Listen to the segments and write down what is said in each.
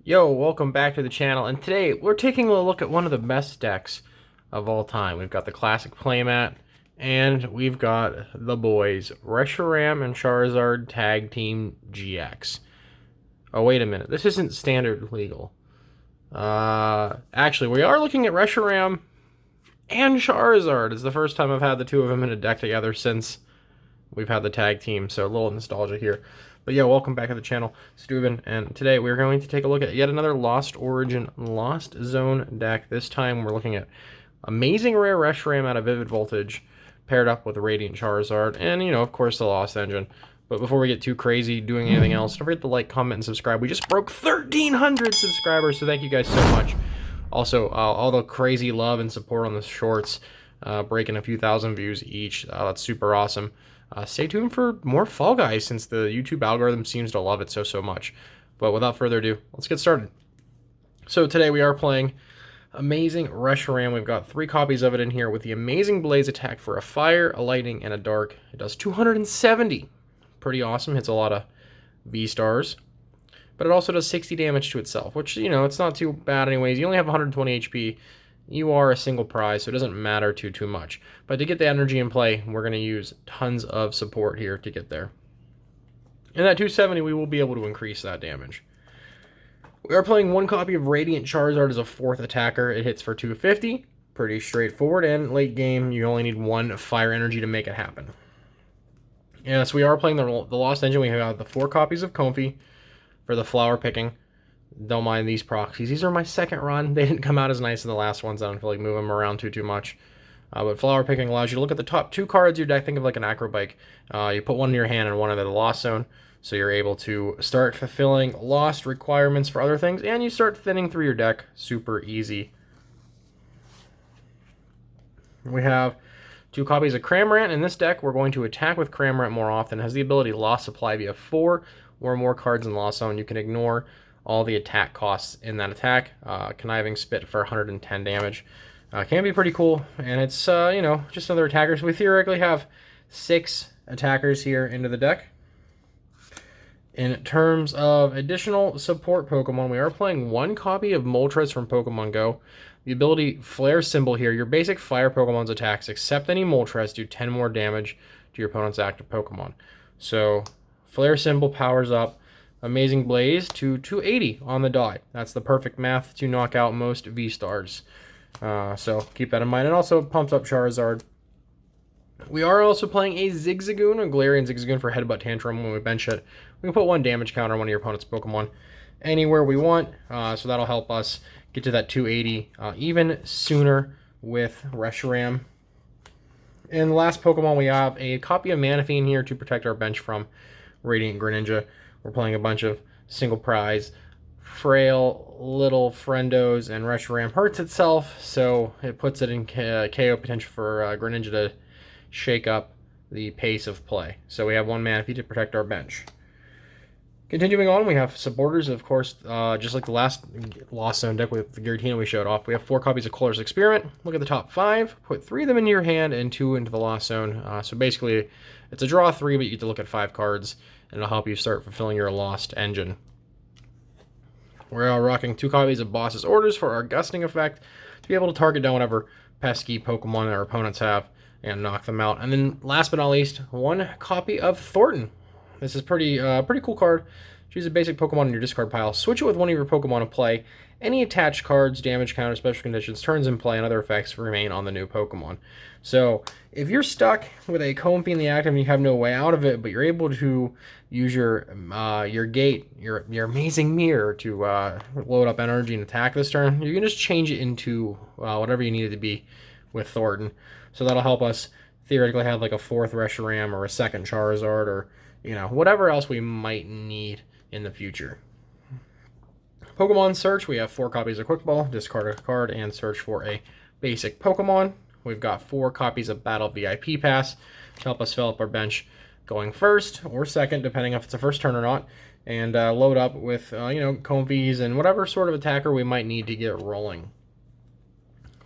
Yo, welcome back to the channel, and today we're taking a look at one of the best decks of all time. We've got the classic playmat, and we've got the boys, Reshiram and Charizard Tag Team GX. Oh, wait a minute, this isn't standard legal. Actually, we are looking at Reshiram and Charizard. It's the first time I've had the two of them in a deck together since we've had the tag team, so a little nostalgia here. But yeah, welcome back to the channel, Steuben, and today we're going to take a look at yet another Lost Origin, Lost Zone deck. This time we're looking at Amazing Rare Reshiram out of Vivid Voltage, paired up with Radiant Charizard, and, you know, of course, the Lost Engine. But before we get too crazy doing anything else, don't forget to like, comment, and subscribe. We just broke 1,300 subscribers, so thank you guys so much. Also, all the crazy love and support on the shorts, breaking a few thousand views each. That's super awesome. Stay tuned for more Fall Guys since the YouTube algorithm seems to love it so much. But without further ado, let's get started. So today we are playing Amazing Reshiram. We've got 3 copies of it in here with the Amazing Blaze attack for a fire, a lightning, and a dark. It does 270. Pretty awesome. Hits a lot of V-stars. But it also does 60 damage to itself, which, you know, it's not too bad anyways. You only have 120 HP. You are a single prize, so it doesn't matter too much. But to get the energy in play, we're going to use tons of support here to get there. And at 270, we will be able to increase that damage. We are playing 1 copy of Radiant Charizard as a 4th attacker. It hits for 250. Pretty straightforward, and late game, you only need 1 fire energy to make it happen. Yes, we are playing the Lost Engine. We have the 4 copies of Comfy for the flower picking. Don't mind these proxies. These are my second run. They didn't come out as nice as the last ones. I don't feel like moving them around too much. But flower picking allows you to look at the top 2 cards of your deck. Think of like an acrobike. You put one in your hand and one into the Lost Zone. So you're able to start fulfilling Lost requirements for other things. And you start thinning through your deck. Super easy. We have 2 copies of Cramorant. In this deck, we're going to attack with Cramorant more often. It has the ability to Lost Supply via 4 or more cards in Lost Zone. You can ignore all the attack costs in that attack. Conniving Spit for 110 damage. Can be pretty cool, and it's, you know, just another attacker. So we theoretically have 6 attackers here into the deck. In terms of additional support Pokemon, we are playing 1 copy of Moltres from Pokemon Go. The ability Flare Symbol here, your basic fire Pokemon's attacks, except any Moltres, do 10 more damage to your opponent's active Pokemon. So Flare Symbol powers up Amazing Blaze to 280 on the dot. That's the perfect math to knock out most V-stars. So keep that in mind. And also pumps up Charizard. We are also playing a Zigzagoon, a Galarian Zigzagoon for Headbutt Tantrum. When we bench it, we can put 1 damage counter on one of your opponent's Pokemon anywhere we want. So that'll help us get to that 280 even sooner with Reshiram. And the last Pokemon, we have a copy of Manaphy in here to protect our bench from Radiant Greninja. We're playing a bunch of single prize, frail little friendos, and Reshiram hurts itself, so it puts it in KO potential for Greninja to shake up the pace of play. So we have 1 Manaphy to protect our bench. Continuing on, we have supporters, of course, just like the last Lost Zone deck with the Giratina we showed off. We have 4 copies of Color's Experiment. Look at the top 5, put 3 of them into your hand and 2 into the Lost Zone. So basically, it's a draw 3, but you get to look at 5 cards, and it'll help you start fulfilling your Lost Engine. We're rocking 2 copies of Boss's Orders for our Gusting effect to be able to target down whatever pesky Pokemon our opponents have and knock them out. And then last but not least, 1 copy of Thornton. This is pretty cool card. Choose a basic Pokemon in your discard pile. Switch it with one of your Pokemon in play. Any attached cards, damage counter, special conditions, turns in play, and other effects remain on the new Pokemon. So if you're stuck with a Comfy in the active and you have no way out of it, but you're able to use your gate, your Amazing Mirror to load up energy and attack this turn, you can just change it into whatever you need it to be with Thornton. So that'll help us theoretically have like a 4th Reshiram or a 2nd Charizard, or, you know, whatever else we might need in the future. Pokemon search, we have 4 copies of Quick Ball, discard a card, and search for a basic Pokemon. We've got 4 copies of Battle VIP Pass to help us fill up our bench going 1st or 2nd, depending if it's a first turn or not, and load up with, you know, Comfies and whatever sort of attacker we might need to get rolling.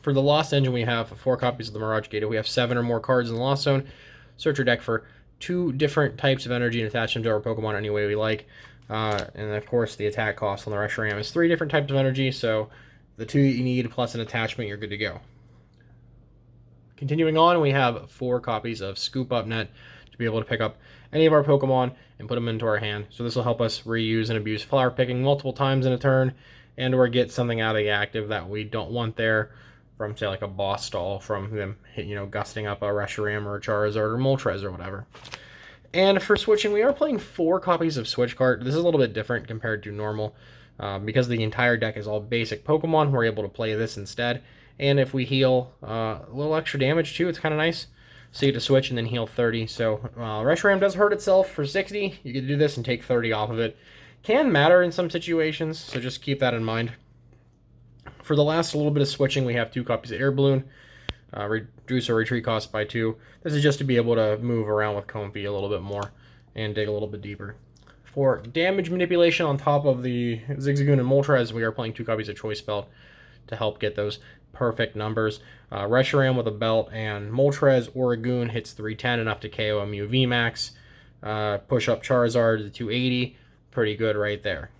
For the Lost Engine, we have 4 copies of the Mirage Gate. We have 7 or more cards in the Lost Zone. Search your deck for 2 different types of energy and attach them to our Pokemon any way we like. And of course, the attack cost on the Reshiram is 3 different types of energy, so the 2 that you need plus an attachment, you're good to go. Continuing on, we have 4 copies of Scoop Up Net to be able to pick up any of our Pokemon and put them into our hand. So this will help us reuse and abuse flower picking multiple times in a turn, and or get something out of the active that we don't want there from, say, like a boss stall from them, gusting up a Reshiram or a Charizard or Moltres or whatever. And for switching, we are playing 4 copies of Switch Cart. This is a little bit different compared to normal. Because the entire deck is all basic Pokemon, we're able to play this instead. And if we heal a little extra damage too, it's kind of nice. So you get to switch and then heal 30. So Reshiram does hurt itself for 60. You get to do this and take 30 off of it. Can matter in some situations, so just keep that in mind. For the last little bit of switching, we have 2 copies of Air Balloon. Reduce our retreat cost by 2. This is just to be able to move around with Comfey a little bit more and dig a little bit deeper. For damage manipulation on top of the Zigzagoon and Moltres, we are playing 2 copies of Choice Belt to help get those perfect numbers. Reshiram with a belt and Moltres or a Goon hits 310, enough to KO a Mew VMAX. Push up Charizard to 280, pretty good right there.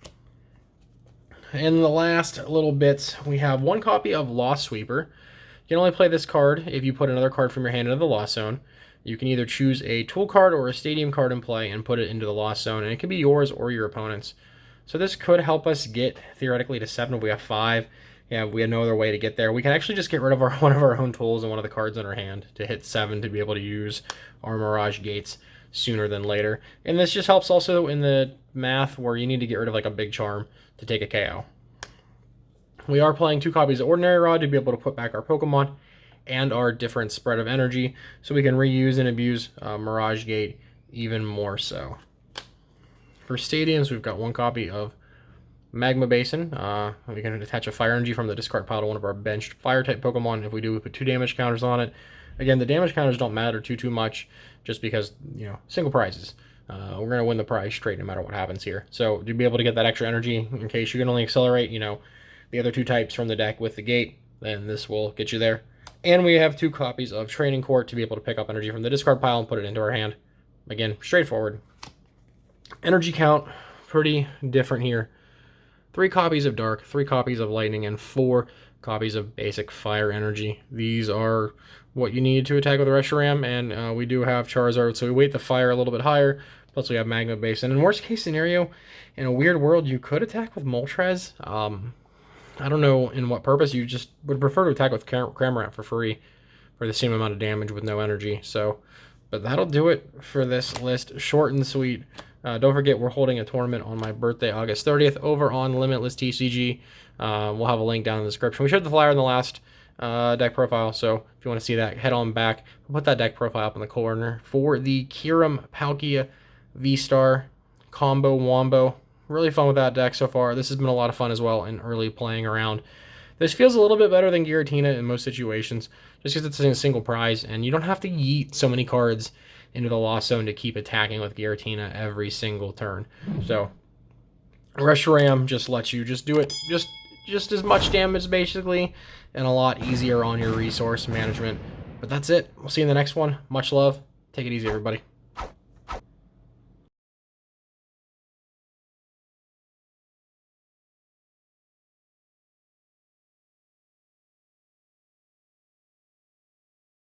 In the last little bits, we have 1 copy of Lost Sweeper. You can only play this card if you put another card from your hand into the Lost Zone. You can either choose a tool card or a stadium card in play and put it into the Lost Zone, and it can be yours or your opponent's. So this could help us get, theoretically, to 7 if we have 5. Yeah, we had no other way to get there. We can actually just get rid of one of our own tools and one of the cards in our hand to hit 7 to be able to use our Mirage Gates sooner than later. And this just helps also in the math where you need to get rid of like a big charm to take a KO. We are playing 2 copies of Ordinary Rod to be able to put back our Pokemon and our different spread of energy, so we can reuse and abuse Mirage Gate even more so. For stadiums, we've got 1 copy of Magma Basin. We can attach a fire energy from the discard pile to one of our benched fire-type Pokemon. If we do, we put 2 damage counters on it. Again, the damage counters don't matter too much, just because, single prizes. We're going to win the prize straight no matter what happens here. So to be able to get that extra energy, in case you can only accelerate, the other 2 types from the deck with the gate, then this will get you there. And we have 2 copies of Training Court to be able to pick up energy from the discard pile and put it into our hand. Again, straightforward. Energy count, pretty different here. 3 copies of Dark, 3 copies of Lightning, and 4 copies of basic Fire energy. These are what you need to attack with Reshiram, and we do have Charizard, so we weight the Fire a little bit higher. Plus we have Magma Basin. In worst case scenario, in a weird world, you could attack with Moltres. I don't know in what purpose. You just would prefer to attack with Cramorant for free for the same amount of damage with no energy. So, but that'll do it for this list. Short and sweet. Don't forget, we're holding a tournament on my birthday, August 30th, over on Limitless TCG. We'll have a link down in the description. We showed the flyer in the last deck profile, so if you want to see that, head on back. We'll put that deck profile up in the corner for the Kyurem Palkia V-Star Combo Wombo. Really fun with that deck so far. This has been a lot of fun as well in early playing around. This feels a little bit better than Giratina in most situations, just because it's a single prize, and you don't have to yeet so many cards into the Lost Zone to keep attacking with Giratina every single turn. So Reshiram just lets you just do it just as much damage basically, and a lot easier on your resource management. But that's it. We'll see you in the next one. Much love. Take it easy, everybody.